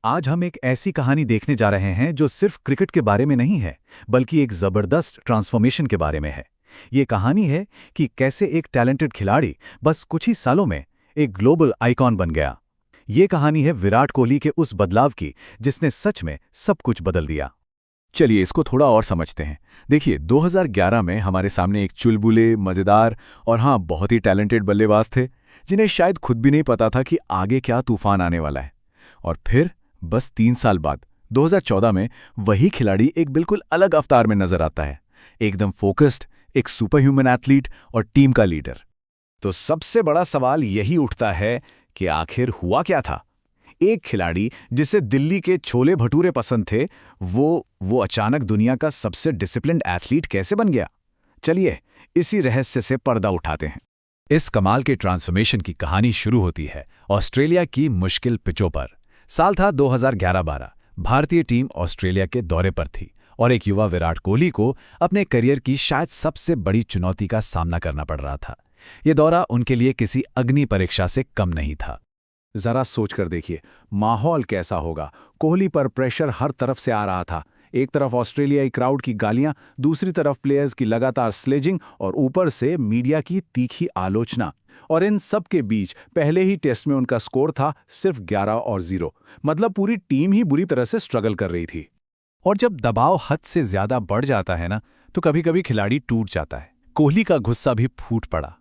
आज हम एक ऐसी कहानी देखने जा रहे हैं जो सिर्फ क्रिकेट के बारे में नहीं है, बल्कि एक जबरदस्त ट्रांसफॉर्मेशन के बारे में है। ये कहानी है कि कैसे एक टैलेंटेड खिलाड़ी बस कुछ ही सालों में एक ग्लोबल आइकॉन बन गया। ये कहानी है विराट कोहली के उस बदलाव की जिसने सच में सब कुछ बदल दिया। चलिए इसको थोड़ा और समझते हैं। देखिए 2011 में हमारे सामने एक चुलबुले, मज़ेदार और हाँ बहुत ही टैलेंटेड बल्लेबाज थे जिन्हें शायद खुद भी नहीं पता था कि आगे क्या तूफान आने वाला है। और फिर बस 3 साल बाद 2014 में वही खिलाड़ी एक बिल्कुल अलग अवतार में नजर आता है, एकदम फोकस्ड, एक सुपर ह्यूमन एथलीट और टीम का लीडर। तो सबसे बड़ा सवाल यही उठता है कि आखिर हुआ क्या था। एक खिलाड़ी जिसे दिल्ली के छोले भटूरे पसंद थे, वो अचानक दुनिया का सबसे डिसिप्लिन्ड एथलीट कैसे बन गया। चलिए इसी रहस्य से पर्दा उठाते हैं। इस कमाल के ट्रांसफॉर्मेशन की कहानी शुरू होती है ऑस्ट्रेलिया की मुश्किल पिचों पर। साल था 2011-12। भारतीय टीम ऑस्ट्रेलिया के दौरे पर थी और एक युवा विराट कोहली को अपने करियर की शायद सबसे बड़ी चुनौती का सामना करना पड़ रहा था। ये दौरा उनके लिए किसी अग्नि परीक्षा से कम नहीं था। जरा सोच कर देखिए माहौल कैसा होगा। कोहली पर प्रेशर हर तरफ से आ रहा था। एक तरफ ऑस्ट्रेलियाई क्राउड की गालियां, दूसरी तरफ प्लेयर्स की लगातार स्लेजिंग और ऊपर से मीडिया की तीखी आलोचना। और इन सब के बीच पहले ही टेस्ट में उनका स्कोर था सिर्फ 11-0। मतलब पूरी टीम ही बुरी तरह से स्ट्रगल कर रही थी। और जब दबाव हद से ज्यादा बढ़ जाता है ना, तो कभी कभी खिलाड़ी टूट जाता है। कोहली का गुस्सा भी फूट पड़ा।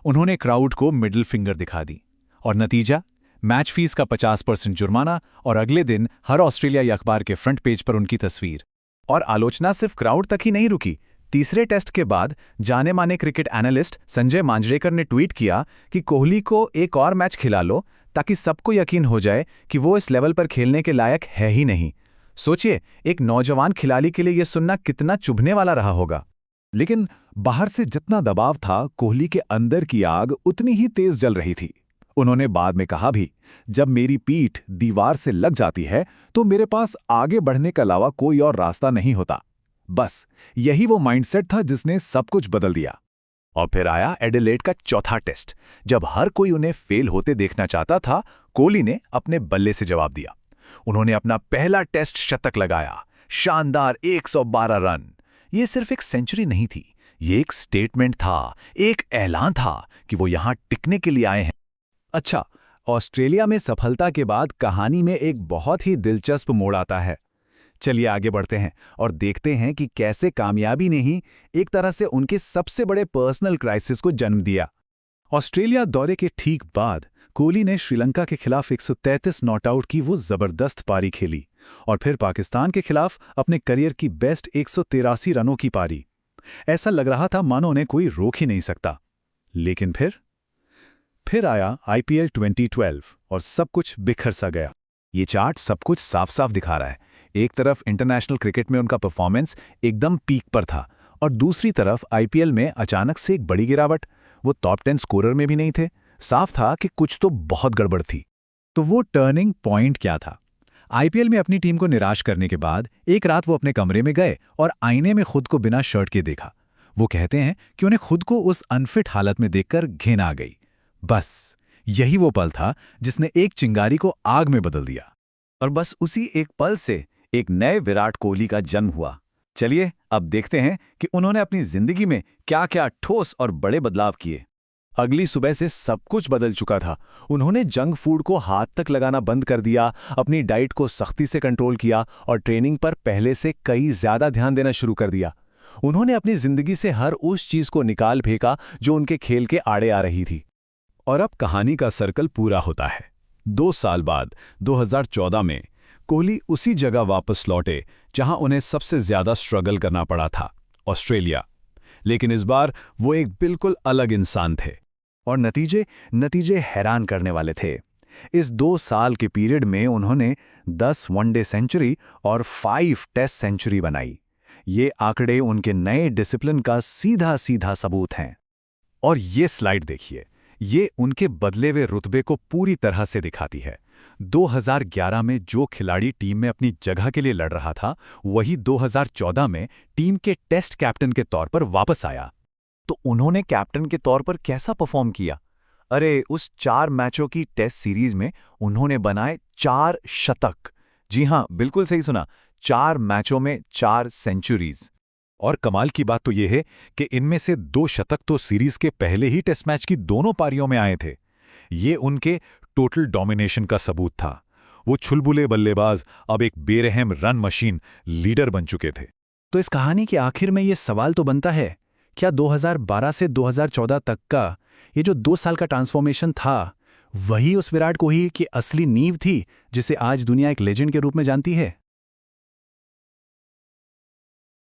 उन्होंने क्राउड को मिडिल फिंगर दिखा दी और नतीजा मैच फीस का 50% जुर्माना और अगले दिन हर ऑस्ट्रेलियाई अखबार के फ्रंट पेज पर उनकी तस्वीर। और आलोचना सिर्फ क्राउड तक ही नहीं रुकी। तीसरे टेस्ट के बाद जाने माने क्रिकेट एनालिस्ट संजय मांजरेकर ने ट्वीट किया कि कोहली को एक और मैच खिला लो ताकि सबको यकीन हो जाए कि वो इस लेवल पर खेलने के लायक है ही नहीं। सोचिए एक नौजवान खिलाड़ी के लिए यह सुनना कितना चुभने वाला रहा होगा। लेकिन बाहर से जितना दबाव था, कोहली के अंदर की आग उतनी ही तेज जल रही थी। उन्होंने बाद में कहा भी, जब मेरी पीठ दीवार से लग जाती है तो मेरे पास आगे बढ़ने के अलावा कोई और रास्ता नहीं होता। बस यही वो माइंडसेट था जिसने सब कुछ बदल दिया। और फिर आया एडिलेड का चौथा टेस्ट। जब हर कोई उन्हें फेल होते देखना चाहता था, कोहली ने अपने बल्ले से जवाब दिया। उन्होंने अपना पहला टेस्ट शतक लगाया, शानदार 112 रन। ये सिर्फ एक सेंचुरी नहीं थी, ये एक स्टेटमेंट था, एक ऐलान था कि वो यहां टिकने के लिए आए हैं। अच्छा, ऑस्ट्रेलिया में सफलता के बाद कहानी में एक बहुत ही दिलचस्प मोड़ आता है। चलिए आगे बढ़ते हैं और देखते हैं कि कैसे कामयाबी ने ही एक तरह से उनके सबसे बड़े पर्सनल क्राइसिस को जन्म दिया। ऑस्ट्रेलिया दौरे के ठीक बाद कोहली ने श्रीलंका के खिलाफ 133 नॉट आउट की वो जबरदस्त पारी खेली और फिर पाकिस्तान के खिलाफ अपने करियर की बेस्ट 183 रनों की पारी। ऐसा लग रहा था मानो उन्हें कोई रोक ही नहीं सकता। लेकिन फिर आया IPL 2012 और सब कुछ बिखर सा गया। ये चार्ट सब कुछ साफ साफ दिखा रहा है। एक तरफ इंटरनेशनल क्रिकेट में उनका परफॉर्मेंस एकदम पीक पर था और दूसरी तरफ IPL में अचानक से एक बड़ी गिरावट। वो टॉप 10 स्कोरर में भी नहीं थे। साफ था कि कुछ तो बहुत गड़बड़ थी। तो वो टर्निंग पॉइंट क्या था? IPL में अपनी टीम को निराश करने के बाद एक रात वो अपने कमरे में गए और आईने में खुद को बिना शर्ट के देखा। वो कहते हैं कि उन्हें खुद को उस अनफिट हालत में देखकर घिन आ गई। बस यही वो पल था जिसने एक चिंगारी को आग में बदल दिया। और बस उसी एक पल से एक नए विराट कोहली का जन्म हुआ। चलिए अब देखते हैं कि उन्होंने अपनी जिंदगी में क्या क्या ठोस और बड़े बदलाव किए। अगली सुबह से सब कुछ बदल चुका था। उन्होंने जंक फूड को हाथ तक लगाना बंद कर दिया, अपनी डाइट को सख्ती से कंट्रोल किया और ट्रेनिंग पर पहले से कई ज्यादा ध्यान देना शुरू कर दिया। उन्होंने अपनी जिंदगी से हर उस चीज को निकाल फेंका जो उनके खेल के आड़े आ रही थी। और अब कहानी का सर्कल पूरा होता है। 2 साल बाद 2014 में कोहली उसी जगह वापस लौटे जहां उन्हें सबसे ज्यादा स्ट्रगल करना पड़ा था, ऑस्ट्रेलिया। लेकिन इस बार वो एक बिल्कुल अलग इंसान थे और नतीजे हैरान करने वाले थे। इस 2 साल के पीरियड में उन्होंने 10 वनडे सेंचुरी और 5 टेस्ट सेंचुरी बनाई। ये आंकड़े उनके नए डिसिप्लिन का सीधा सीधा सबूत हैं। और ये स्लाइड देखिए, ये उनके बदले हुए रुतबे को पूरी तरह से दिखाती है। 2011 में जो खिलाड़ी टीम में अपनी जगह के लिए लड़ रहा था, वही 2014 में टीम के टेस्ट कैप्टन के तौर पर वापस आया। तो उन्होंने कैप्टन के तौर पर कैसा परफॉर्म किया? अरे उस 4 मैचों की टेस्ट सीरीज में उन्होंने बनाए 4 शतक, जी हाँ, बिल्कुल सही सुना। 4 मैचों में 4 सेंचुरीज। और कमाल की बात तो यह है कि इनमें से 2 शतक तो सीरीज के पहले ही टेस्ट मैच की दोनों पारियों में आए थे। ये उनके टोटल डोमिनेशन का सबूत था। वो छुलबुले बल्लेबाज अब एक बेरहम रन मशीन लीडर बन चुके थे। तो इस कहानी के आखिर में ये सवाल तो बनता है, क्या 2012 से 2014 तक का ये जो 2 साल का ट्रांसफॉर्मेशन था, वही उस विराट कोहली की असली नींव थी जिसे आज दुनिया एक लेजेंड के रूप में जानती है?